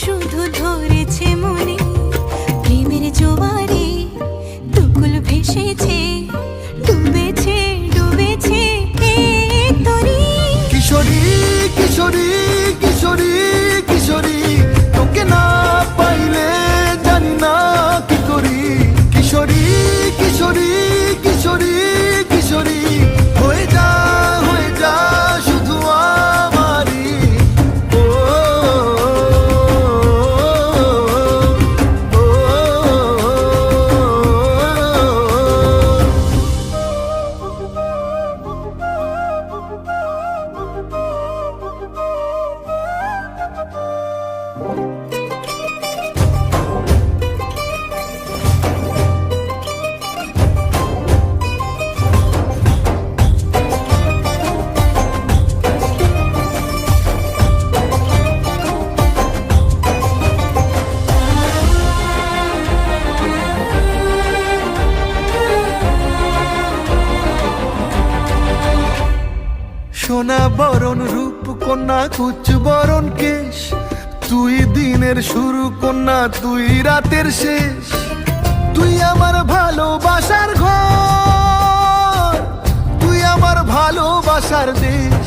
শুধু ধরেছে মনে প্রেমের জোয়ারে দুকুল ভেসেছে ডুবেছে ডুবেছে এক তরি। কিশোরী কিশোরী কিশোরী কিশোরী তোকে না পাইলে জানি না কি করি। কিশোরী কিশোরী কিশোরী কিশোরী হয়ে যা শুধু আমারই। ও সোনা বরণ রূপ কন্যা কুচ বরণ কেশ, তুই দিনের শুরু কন্যা তুই রাতের শেষ। তুই আমার ভালোবাসার ঘর, তুই আমার ভালোবাসার দেশ।